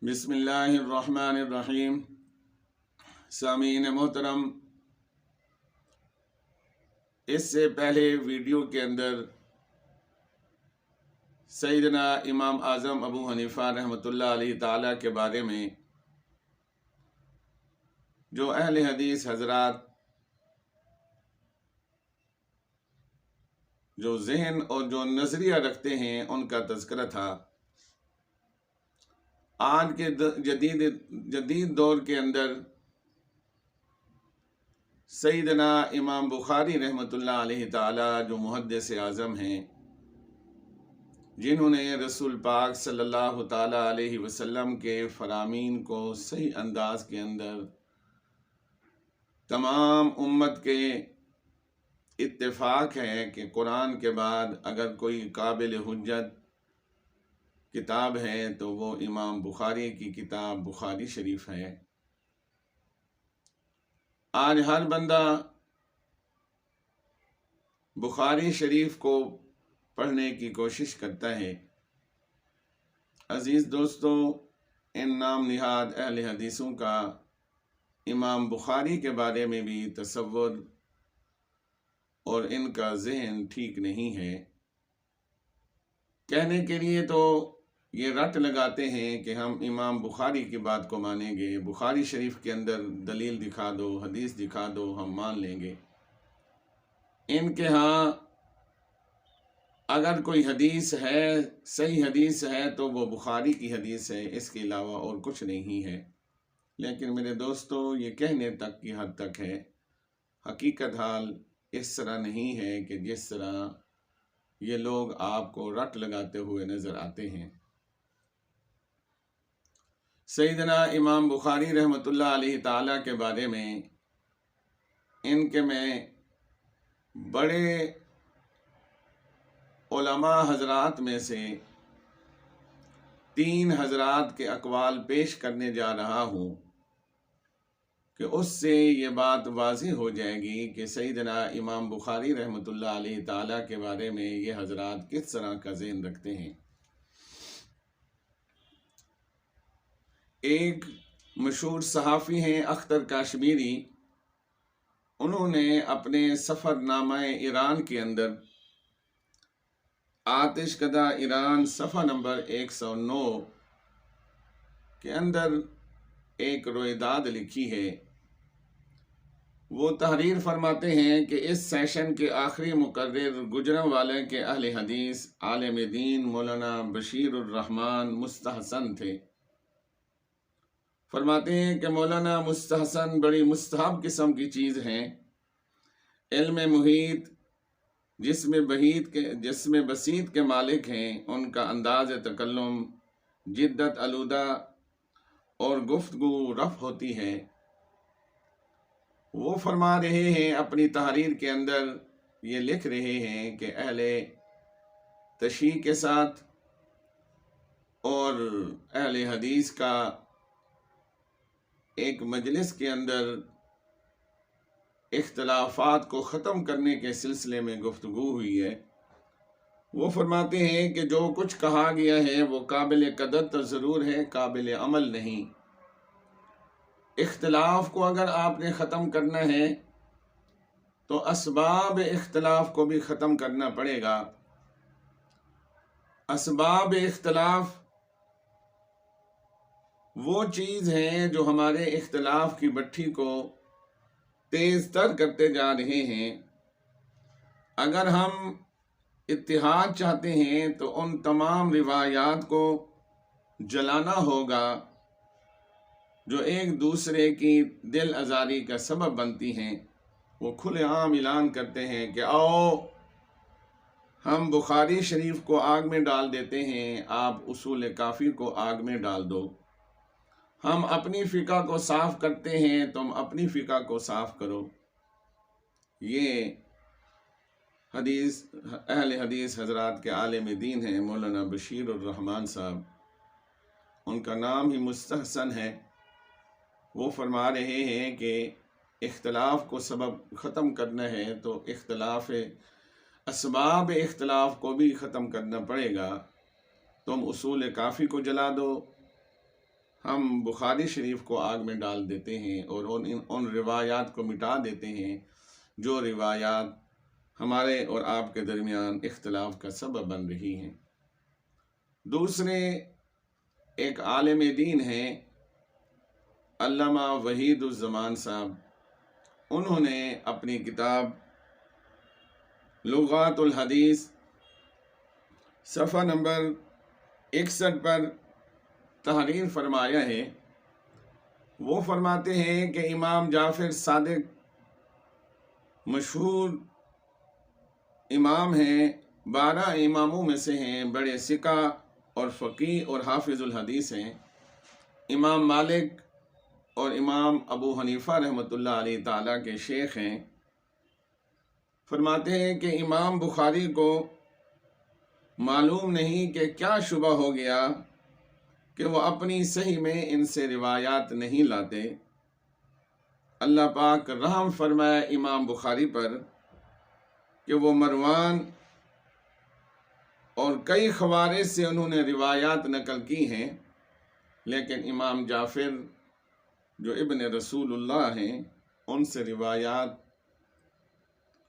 بسم اللہ الرحمن الرحیم۔ سامعین محترم، اس سے پہلے ویڈیو کے اندر سیدنا امام اعظم ابو حنیفہ رحمۃ اللہ علیہ تعالیٰ کے بارے میں جو اہل حدیث حضرات جو ذہن اور جو نظریہ رکھتے ہیں ان کا تذکرہ تھا۔ آج کے جدید دور کے اندر سیدنا امام بخاری رحمۃ اللہ علیہ تعالیٰ جو محدث اعظم ہیں، جنہوں نے رسول پاک صلی اللہ تعالیٰ علیہ وسلم کے فرامین کو صحیح انداز کے اندر تمام امت کے اتفاق ہے کہ قرآن کے بعد اگر کوئی قابل حجت کتاب ہے تو وہ امام بخاری کی کتاب بخاری شریف ہے۔ آج ہر بندہ بخاری شریف کو پڑھنے کی کوشش کرتا ہے۔ عزیز دوستو، ان نام نہاد اہل حدیثوں کا امام بخاری کے بارے میں بھی تصور اور ان کا ذہن ٹھیک نہیں ہے۔ کہنے کے لیے تو یہ رٹ لگاتے ہیں کہ ہم امام بخاری کی بات کو مانیں گے، بخاری شریف کے اندر دلیل دکھا دو، حدیث دکھا دو، ہم مان لیں گے۔ ان کے ہاں اگر کوئی حدیث ہے، صحیح حدیث ہے تو وہ بخاری کی حدیث ہے، اس کے علاوہ اور کچھ نہیں ہے۔ لیکن میرے دوستو، یہ کہنے تک کی حد تک ہے، حقیقت حال اس طرح نہیں ہے کہ جس طرح یہ لوگ آپ کو رٹ لگاتے ہوئے نظر آتے ہیں۔ سیدنا امام بخاری رحمۃ اللہ علیہ تعالیٰ کے بارے میں ان کے میں بڑے علماء حضرات میں سے 3 حضرات کے اقوال پیش کرنے جا رہا ہوں کہ اس سے یہ بات واضح ہو جائے گی کہ سیدنا امام بخاری رحمۃ اللہ علیہ تعالیٰ کے بارے میں یہ حضرات کس طرح کا ذہن رکھتے ہیں۔ ایک مشہور صحافی ہیں اختر کاشمیری، انہوں نے اپنے سفر نامہ ایران کے اندر آتش کدہ ایران صفحہ نمبر 109 کے اندر ایک رویداد لکھی ہے۔ وہ تحریر فرماتے ہیں کہ اس سیشن کے آخری مقرر گجرانوالے کے اہل حدیث عالم دین مولانا بشیر الرحمن مستحسن تھے۔ فرماتے ہیں کہ مولانا مستحسن بڑی مستحب قسم کی چیز ہیں۔ علم محیط جس میں بسیط کے مالک ہیں، ان کا انداز تکلم جدت آلودہ اور گفتگو رف ہوتی ہے۔ وہ فرما رہے ہیں، اپنی تحریر کے اندر یہ لکھ رہے ہیں کہ اہل تشیع کے ساتھ اور اہل حدیث کا ایک مجلس کے اندر اختلافات کو ختم کرنے کے سلسلے میں گفتگو ہوئی ہے۔ وہ فرماتے ہیں کہ جو کچھ کہا گیا ہے وہ قابل قدر تو ضرور ہے، قابل عمل نہیں۔ اختلاف کو اگر آپ نے ختم کرنا ہے تو اسباب اختلاف کو بھی ختم کرنا پڑے گا۔ اسباب اختلاف وہ چیز ہے جو ہمارے اختلاف کی بٹھی کو تیز تر کرتے جا رہے ہیں۔ اگر ہم اتحاد چاہتے ہیں تو ان تمام روایات کو جلانا ہوگا جو ایک دوسرے کی دل آزاری کا سبب بنتی ہیں۔ وہ کھلے عام اعلان کرتے ہیں کہ آؤ ہم بخاری شریف کو آگ میں ڈال دیتے ہیں، آپ اصول کافی کو آگ میں ڈال دو۔ ہم اپنی فقہ کو صاف کرتے ہیں، تم اپنی فقہ کو صاف کرو۔ یہ اہل حدیث حضرات کے عالم دین ہیں مولانا بشیر الرحمن صاحب، ان کا نام ہی مستحسن ہے۔ وہ فرما رہے ہیں کہ اختلاف کو سبب ختم کرنا ہے تو اسباب اختلاف کو بھی ختم کرنا پڑے گا۔ تم اصول کافی کو جلا دو، ہم بخاری شریف کو آگ میں ڈال دیتے ہیں اور ان روایات کو مٹا دیتے ہیں جو روایات ہمارے اور آپ کے درمیان اختلاف کا سبب بن رہی ہیں۔ دوسرے ایک عالم دین ہیں علامہ وحید الزمان صاحب، انہوں نے اپنی کتاب لغات الحدیث صفحہ نمبر 61 پر تحریر فرمایا ہے۔ وہ فرماتے ہیں کہ امام جعفر صادق مشہور امام ہیں، 12 اماموں میں سے ہیں، بڑے ثقہ اور فقیہ اور حافظ الحدیث ہیں۔ امام مالک اور امام ابو حنیفہ رحمۃ اللہ علیہ تعالیٰ کے شیخ ہیں۔ فرماتے ہیں کہ امام بخاری کو معلوم نہیں کہ کیا شبہ ہو گیا کہ وہ اپنی صحیح میں ان سے روایات نہیں لاتے۔ اللہ پاک رحم فرمائے امام بخاری پر کہ وہ مروان اور کئی خوارج سے انہوں نے روایات نقل کی ہیں، لیکن امام جعفر جو ابن رسول اللہ ہیں ان سے روایات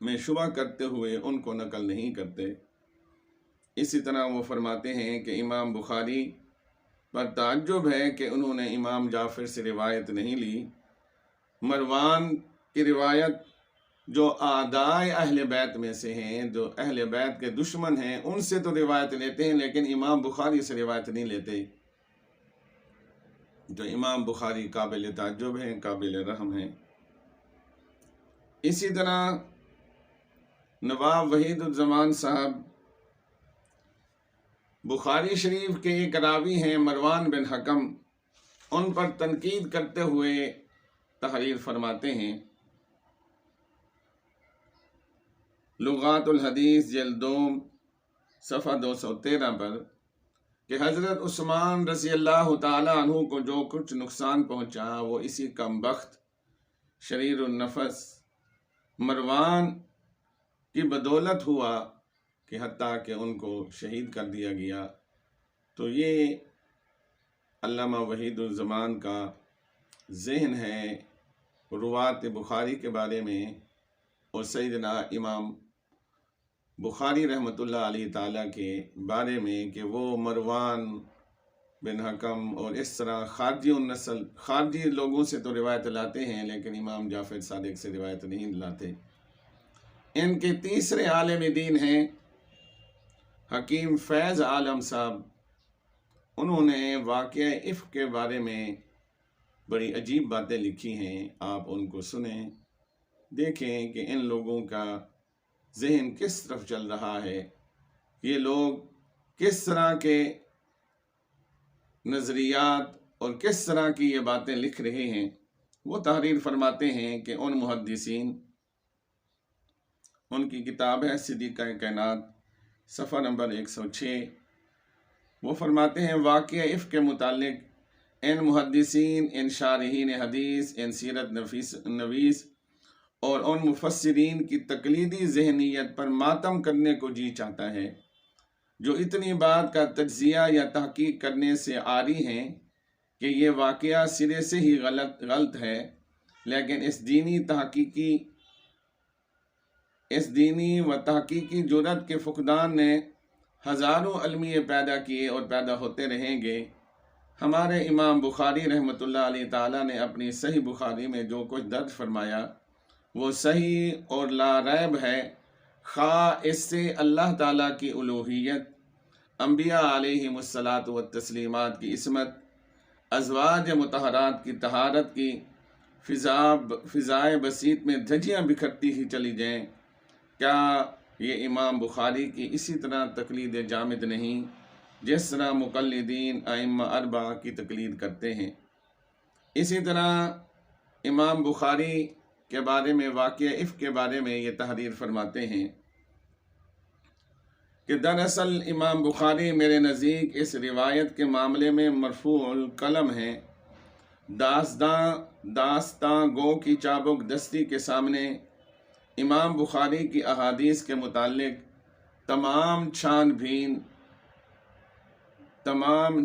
میں شبہ کرتے ہوئے ان کو نقل نہیں کرتے۔ اسی طرح وہ فرماتے ہیں کہ امام بخاری پر تعجب ہے کہ انہوں نے امام جعفر سے روایت نہیں لی۔ مروان کی روایت جو اعداء اہل بیت میں سے ہیں، جو اہل بیت کے دشمن ہیں، ان سے تو روایت لیتے ہیں، لیکن امام بخاری سے روایت نہیں لیتے۔ جو امام بخاری قابل تعجب ہیں، قابل رحم ہیں۔ اسی طرح نواب وحید الزمان صاحب بخاری شریف کے ایک راوی ہیں مروان بن حکم، ان پر تنقید کرتے ہوئے تحریر فرماتے ہیں لغات الحدیث جلد دوم صفحہ 213 پر کہ حضرت عثمان رضی اللہ تعالی عنہ کو جو کچھ نقصان پہنچا وہ اسی کم بخت شریر النفس مروان کی بدولت ہوا کہ حتیٰ کہ ان کو شہید کر دیا گیا۔ تو یہ علامہ وحید الزمان کا ذہن ہے روات بخاری کے بارے میں اور سیدنا امام بخاری رحمۃ اللہ علیہ تعالیٰ کے بارے میں کہ وہ مروان بن حکم اور اس طرح خارجی النسل خارجی لوگوں سے تو روایت لاتے ہیں، لیکن امام جعفر صادق سے روایت نہیں لاتے۔ ان کے تیسرے عالم دین ہیں حکیم فیض عالم صاحب، انہوں نے واقعہ افک کے بارے میں بڑی عجیب باتیں لکھی ہیں، آپ ان کو سنیں، دیکھیں کہ ان لوگوں کا ذہن کس طرف چل رہا ہے، یہ لوگ کس طرح کے نظریات اور کس طرح کی یہ باتیں لکھ رہے ہیں۔ وہ تحریر فرماتے ہیں کہ ان محدثین، ان کی کتاب ہے صدیقہ کائنات صفحہ نمبر 106، وہ فرماتے ہیں واقعہ افک کے متعلق ان محدثین، ان شارحین حدیث، ان سیرت نویس اور ان مفسرین کی تقلیدی ذہنیت پر ماتم کرنے کو جی چاہتا ہے جو اتنی بات کا تجزیہ یا تحقیق کرنے سے عاری ہیں کہ یہ واقعہ سرے سے ہی غلط ہے، لیکن اس دینی و تحقیقی جرات کے فقدان نے ہزاروں علمیے پیدا کیے اور پیدا ہوتے رہیں گے۔ ہمارے امام بخاری رحمۃ اللہ علیہ تعالیٰ نے اپنی صحیح بخاری میں جو کچھ درج فرمایا وہ صحیح اور لا ریب ہے، خواہ اس سے اللہ تعالیٰ کی الوہیت، انبیاء علیہم الصلاۃ والتسلیمات کی عصمت، ازواج مطہرات کی طہارت کی فضائے بسیط میں دھجیاں بکھرتی ہی چلی جائیں۔ کیا یہ امام بخاری کی اسی طرح تقلید جامد نہیں جس طرح مقلدین ائمہ اربعہ کی تقلید کرتے ہیں؟ اسی طرح امام بخاری کے بارے میں واقعہ افک کے بارے میں یہ تحریر فرماتے ہیں کہ دراصل امام بخاری میرے نزدیک اس روایت کے معاملے میں مرفوع القلم ہیں۔ داستاں گو کی چابک دستی کے سامنے امام بخاری کی احادیث کے متعلق تمام